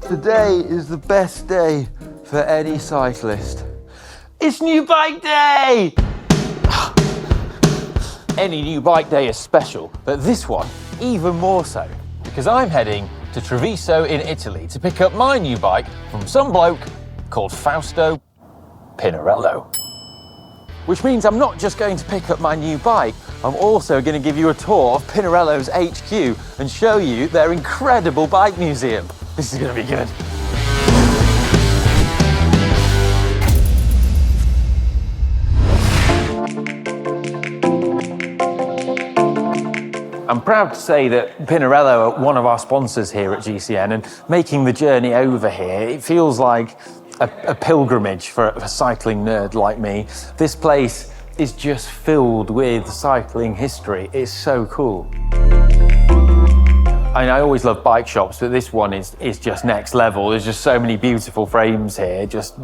Today is the best day for any cyclist. It's new bike day! Any new bike day is special, but this one even more so, because I'm heading to Treviso in Italy to pick up my new bike from some bloke called Fausto Pinarello. Which means I'm not just going to pick up my new bike, I'm also going to give you a tour of Pinarello's HQ and show you their incredible bike museum. This is going to be good. I'm proud to say that Pinarello are one of our sponsors here at GCN, and making the journey over here, it feels like a pilgrimage for a cycling nerd like me. This place is just filled with cycling history. It's so cool. I always love bike shops, but this one is just next level. There's just so many beautiful frames here, just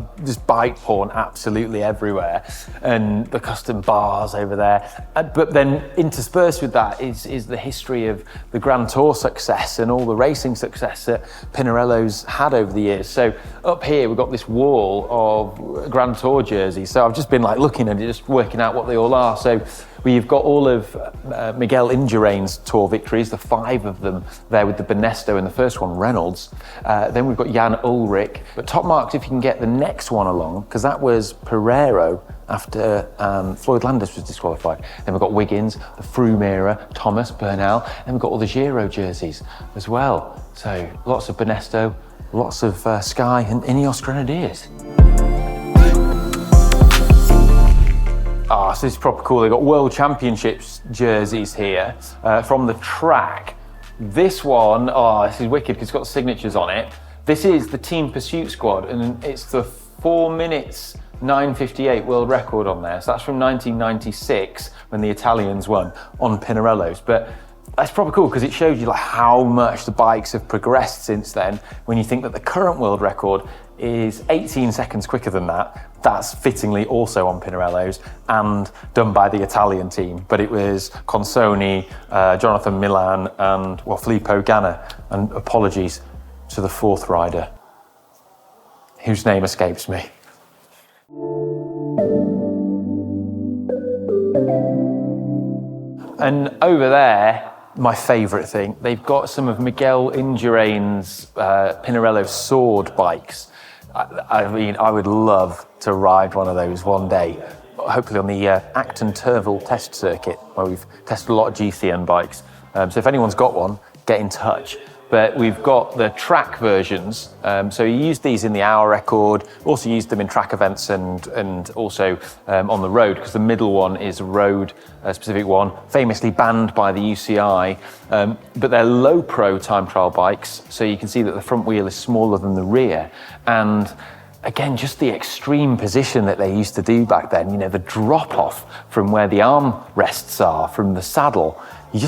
bike porn absolutely everywhere, and the custom bars over there. But then interspersed with that is the history of the Grand Tour success and all the racing success that Pinarello's had over the years. So up here, we've got this wall of Grand Tour jerseys. So I've just been like looking at it, just working out what they all are. So we've got all of Miguel Indurain's Tour victories, the 5 of them there with the Banesto in the first one, Reynolds. Then we've got Jan Ullrich. But top marks if you can get the next one along, because that was Pereiro after Floyd Landis was disqualified. Then we've got Wiggins, the Froome era, Thomas, Bernal. Then we've got all the Giro jerseys as well. So lots of Banesto, lots of Sky and Ineos Grenadiers. So this is proper cool. They've got World Championships jerseys here from the track. This one, this is wicked because it's got signatures on it. This is the Team Pursuit squad, and it's the 4 minutes 9:58 world record on there. So that's from 1996 when the Italians won on Pinarello's. But that's proper cool because it shows you like how much the bikes have progressed since then. When you think that the current world record is 18 seconds quicker than that. That's fittingly also on Pinarello's and done by the Italian team. But it was Consoni, Jonathan Milan and, Filippo Ganna. And apologies to the 4th rider, whose name escapes me. And over there, my favourite thing, they've got some of Miguel Indurain's Pinarello sword bikes. I mean, I would love to ride one of those one day, hopefully on the Acton Turville test circuit, where we've tested a lot of GCN bikes. So if anyone's got one, get in touch. But we've got the track versions. So you use these in the hour record, also used them in track events and also on the road, because the middle one is a road specific one, famously banned by the UCI. But they're low pro time trial bikes. So you can see that the front wheel is smaller than the rear. And again, just the extreme position that they used to do back then, the drop off from where the arm rests are from the saddle. You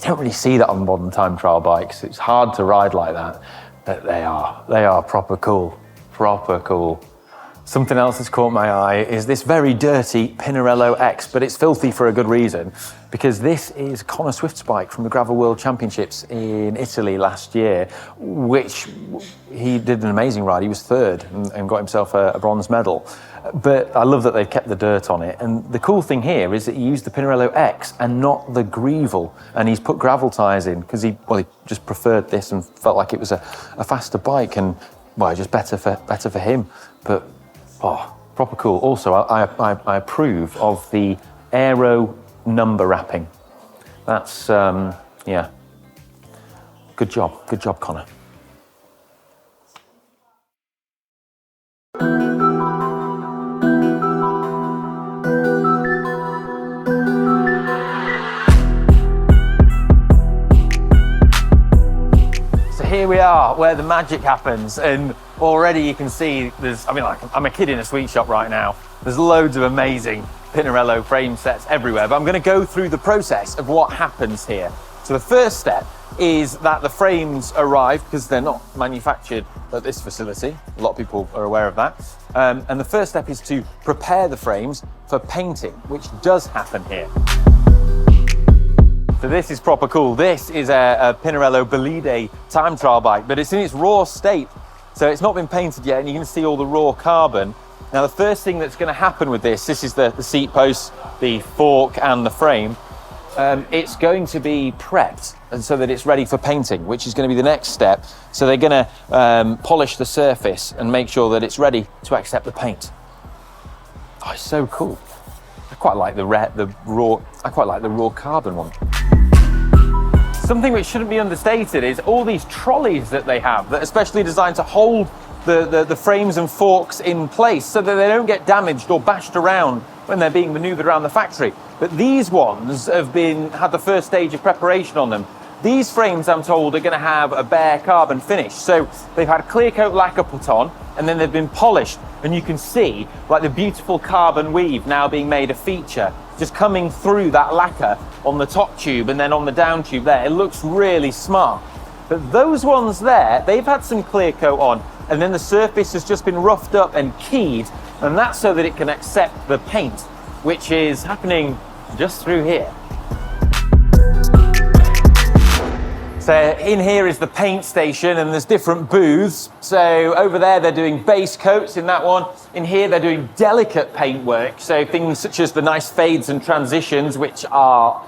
don't really see that on modern time trial bikes. It's hard to ride like that, but they are proper cool, proper cool. Something else that's caught my eye is this very dirty Pinarello X, but it's filthy for a good reason, because this is Connor Swift's bike from the Gravel World Championships in Italy last year, which he did an amazing ride. He was 3rd and got himself a bronze medal. But I love that they've kept the dirt on it. And the cool thing here is that he used the Pinarello X and not the Grevel. And he's put gravel tyres in because he just preferred this and felt like it was a faster bike and, just better for him. But, proper cool. Also, I approve of the aero number wrapping. That's, good job, Connor. Here we are, where the magic happens, and already you can see I'm a kid in a sweet shop right now. There's loads of amazing Pinarello frame sets everywhere, but I'm going to go through the process of what happens here. So the first step is that the frames arrive, because they're not manufactured at this facility. A lot of people are aware of that. And the first step is to prepare the frames for painting, which does happen here. So this is proper cool. This is a Pinarello Bolide time trial bike, but it's in its raw state. So it's not been painted yet, and you can see all the raw carbon. Now, the first thing that's going to happen with this is the seat post, the fork and the frame. It's going to be prepped and so that it's ready for painting, which is going to be the next step. So they're going to polish the surface and make sure that it's ready to accept the paint. Oh, it's so cool. I quite like the raw carbon one. Something which shouldn't be understated is all these trolleys that they have that are specially designed to hold the frames and forks in place so that they don't get damaged or bashed around when they're being manoeuvred around the factory. But these ones have had the first stage of preparation on them. These frames, I'm told, are going to have a bare carbon finish. So they've had clear coat lacquer put on, and then they've been polished. And you can see like the beautiful carbon weave now being made a feature, just coming through that lacquer on the top tube and then on the down tube there. It looks really smart. But those ones there, they've had some clear coat on, and then the surface has just been roughed up and keyed, and that's so that it can accept the paint, which is happening just through here. So in here is the paint station, and there's different booths. So over there they're doing base coats in that one. In here they're doing delicate paint work, so things such as the nice fades and transitions, which are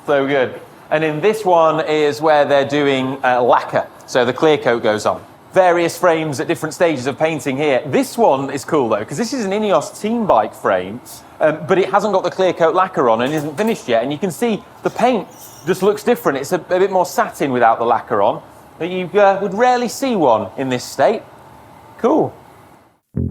so good. And in this one is where they're doing lacquer, so the clear coat goes on. Various frames at different stages of painting here. This one is cool though, because this is an Ineos team bike frame, but it hasn't got the clear coat lacquer on and isn't finished yet. And you can see the paint just looks different. It's a bit more satin without the lacquer on, but you would rarely see one in this state. Cool. So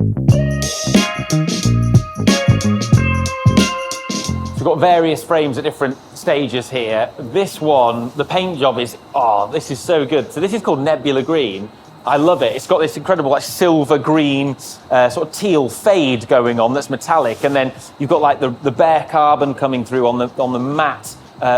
we've got various frames at different stages here. This one, the paint job is, this is so good. So this is called Nebula Green. I love it. It's got this incredible like silver green, sort of teal fade going on that's metallic, and then you've got like the bare carbon coming through on the matte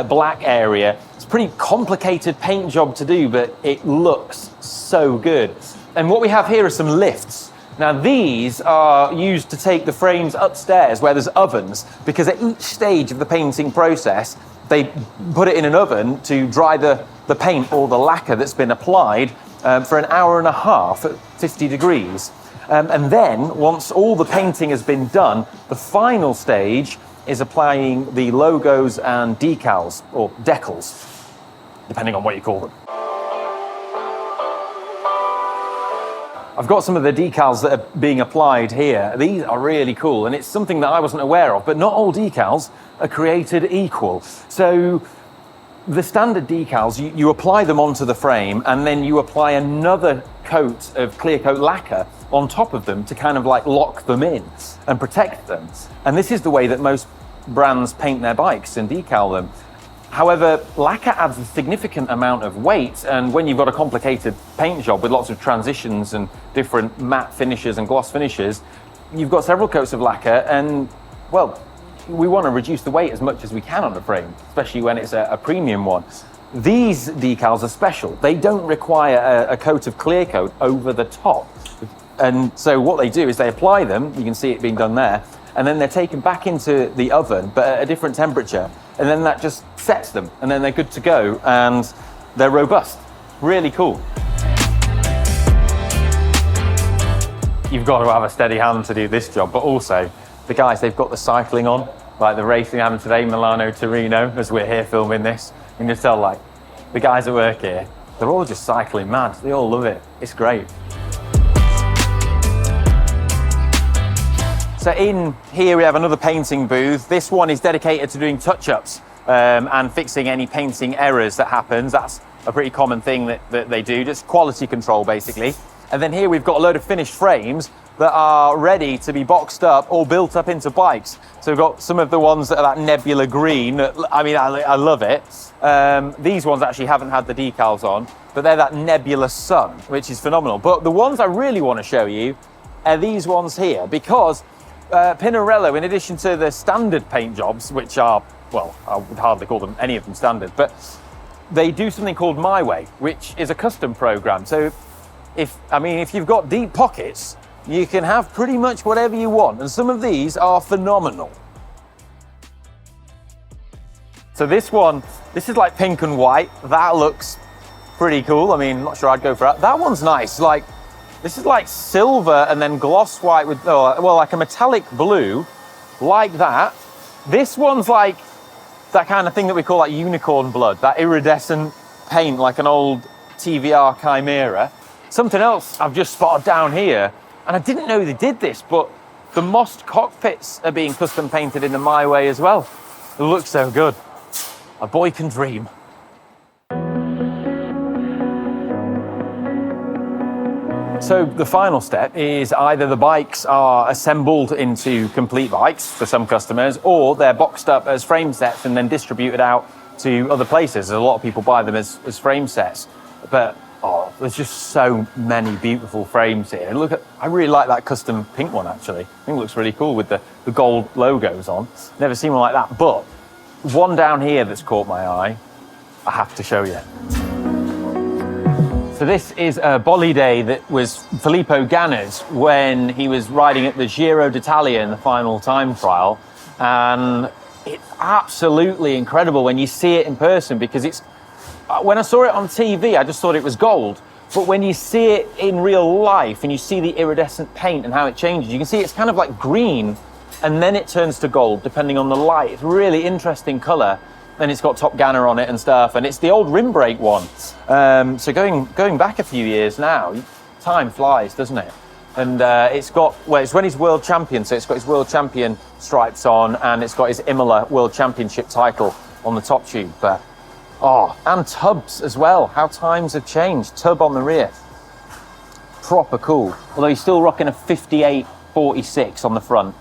black area. It's a pretty complicated paint job to do, but it looks so good. And what we have here are some lifts. Now these are used to take the frames upstairs where there's ovens, because at each stage of the painting process they put it in an oven to dry the paint or the lacquer that's been applied for an hour and a half at 50 degrees. And then once all the painting has been done, the final stage is applying the logos and decals, or decals, depending on what you call them. I've got some of the decals that are being applied here. These are really cool, and it's something that I wasn't aware of, but not all decals are created equal. So the standard decals, you apply them onto the frame, and then you apply another coat of clear coat lacquer on top of them to kind of like lock them in and protect them. And this is the way that most brands paint their bikes and decal them. However, lacquer adds a significant amount of weight, and when you've got a complicated paint job with lots of transitions and different matte finishes and gloss finishes, you've got several coats of lacquer, and well, we want to reduce the weight as much as we can on the frame, especially when it's a premium one. These decals are special. They don't require a coat of clear coat over the top. And so what they do is they apply them, you can see it being done there, and then they're taken back into the oven, but at a different temperature, and then that just sets them, and then they're good to go, and they're robust. Really cool. You've got to have a steady hand to do this job, but also the guys, they've got the cycling on, like the racing happened today, Milano, Torino, as we're here filming this. You can just tell, like, the guys that work here, they're all just cycling mad. They all love it. It's great. So in here we have another painting booth. This one is dedicated to doing touch-ups and fixing any painting errors that happens. That's a pretty common thing that they do, just quality control basically. And then here we've got a load of finished frames that are ready to be boxed up or built up into bikes. So we've got some of the ones that are that Nebula Green. I mean, I love it. These ones actually haven't had the decals on, but they're that Nebula Sun, which is phenomenal. But the ones I really want to show you are these ones here, because Pinarello, in addition to the standard paint jobs, which are, well, I would hardly call them any of them standard, but they do something called My Way, which is a custom program. So if you've got deep pockets, you can have pretty much whatever you want, and some of these are phenomenal. So this one, this is like pink and white. That looks pretty cool. I mean, not sure I'd go for that. That one's nice. Like, This is like silver and then gloss white with, well, like a metallic blue, like that. This one's like that kind of thing that we call like unicorn blood, that iridescent paint like an old TVR Chimera. Something else I've just spotted down here, and I didn't know they did this, but the mossed cockpits are being custom painted in the My Way as well. It looks so good. A boy can dream. So the final step is either the bikes are assembled into complete bikes for some customers, or they're boxed up as frame sets and then distributed out to other places. A lot of people buy them as frame sets, but there's just so many beautiful frames here. Look at, I really like that custom pink one actually. I think it looks really cool with the gold logos on. Never seen one like that, but one down here that's caught my eye, I have to show you. So this is a Bolide that was Filippo Ganna's when he was riding at the Giro d'Italia in the final time trial. And it's absolutely incredible when you see it in person, because it's, when I saw it on TV, I just thought it was gold. But when you see it in real life and you see the iridescent paint and how it changes, you can see it's kind of like green and then it turns to gold depending on the light. It's a really interesting colour. And it's got Top Ganna on it and stuff, and it's the old rim brake one. So going back a few years now, time flies, doesn't it? And it's got, well, it's when he's world champion, so it's got his world champion stripes on, and it's got his Imola World Championship title on the top tube. But and tubs as well. How times have changed. Tub on the rear, proper cool. Although he's still rocking a 58-46 on the front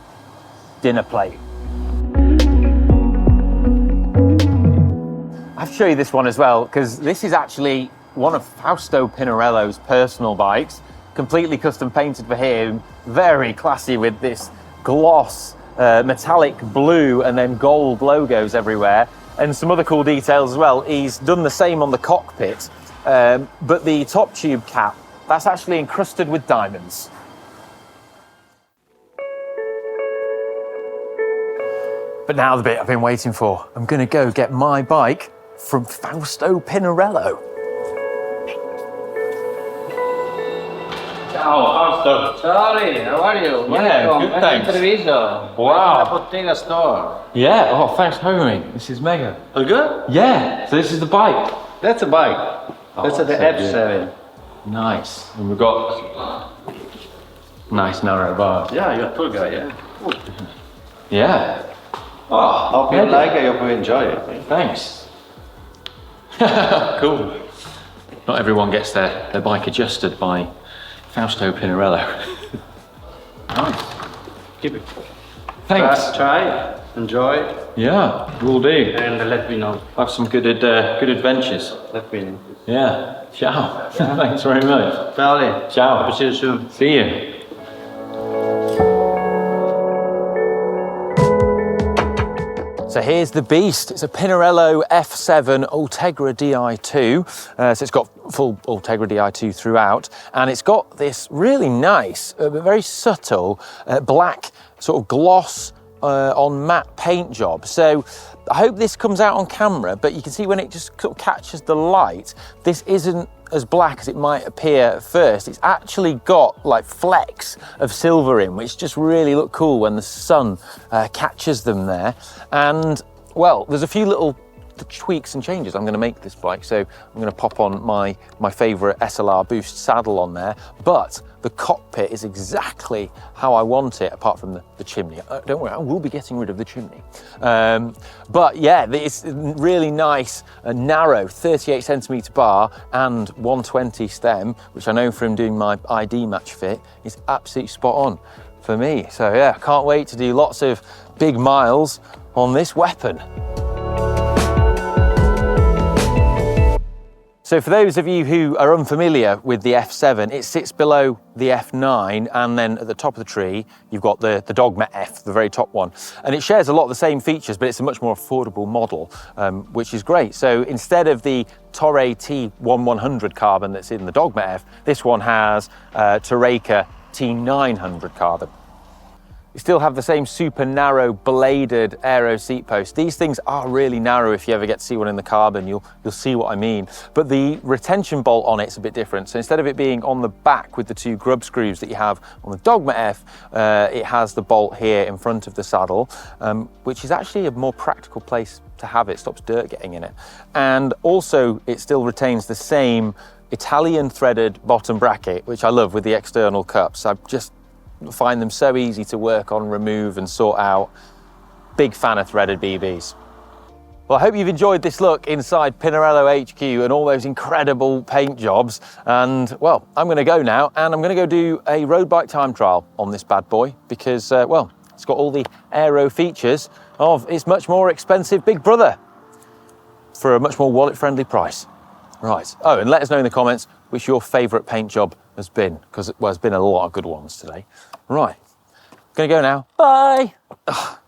dinner plate. I have to show you this one as well, because this is actually one of Fausto Pinarello's personal bikes, completely custom painted for him, very classy with this gloss, metallic blue and then gold logos everywhere, and some other cool details as well. He's done the same on the cockpit, but the top tube cap, that's actually encrusted with diamonds. But now the bit I've been waiting for. I'm gonna go get my bike from Fausto Pinarello. Ciao, Fausto. Ciao, Ollie. How are you? Yeah, welcome. good, thanks. Treviso. Wow. The Bottega store. Yeah, thanks for having me. This is mega. All good? Yeah, so this is the bike. That's a bike. That's the F7. Nice. And we've got nice narrow bar. Yeah, you're a tour guy, yeah? Cool. Yeah. Hope you like it, hope you enjoy it. Thanks. Cool. Not everyone gets their bike adjusted by Fausto Pinarello. Nice. Keep it. Thanks. Try, enjoy. Yeah, will do. And let me know. Have some good adventures. Let me know. Yeah. Ciao. Thanks very much. Ciao, Ollie. Ciao. Hope to see you soon. See you. So here's the beast. It's a Pinarello F7 Ultegra Di2. So it's got full Ultegra Di2 throughout. And it's got this really nice, very subtle black sort of gloss on matte paint job. So I hope this comes out on camera, but you can see when it just sort of catches the light, this isn't as black as it might appear at first. It's actually got like flecks of silver in, which just really look cool when the sun catches them there. And well, there's a few little tweaks and changes I'm going to make to this bike. So I'm going to pop on my favorite SLR Boost saddle on there, but the cockpit is exactly how I want it, apart from the chimney. Don't worry, I will be getting rid of the chimney. But yeah, it's really nice, narrow 38 centimetre bar and 120 stem, which I know from doing my ID match fit is absolutely spot on for me. So yeah, can't wait to do lots of big miles on this weapon. So for those of you who are unfamiliar with the F7, it sits below the F9, and then at the top of the tree, you've got the Dogma F, the very top one. And it shares a lot of the same features, but it's a much more affordable model, which is great. So instead of the Torre T1100 carbon that's in the Dogma F, this one has Torreca T900 carbon. You still have the same super narrow bladed aero seat post. These things are really narrow. If you ever get to see one in the carbon, you'll see what I mean. But the retention bolt on it's a bit different. So instead of it being on the back with the 2 grub screws that you have on the Dogma F, it has the bolt here in front of the saddle, which is actually a more practical place to have it. Stops dirt getting in it. And also it still retains the same Italian threaded bottom bracket, which I love, with the external cups. I just find them so easy to work on, remove and sort out. Big fan of threaded BBs. Well, I hope you've enjoyed this look inside Pinarello HQ and all those incredible paint jobs. And well, I'm gonna go now and I'm gonna go do a road bike time trial on this bad boy because, well, it's got all the aero features of its much more expensive big brother for a much more wallet-friendly price. Right. Oh, and let us know in the comments which your favorite paint job has been, because well, there's been a lot of good ones today. Right. Gonna go now. Bye. Ugh.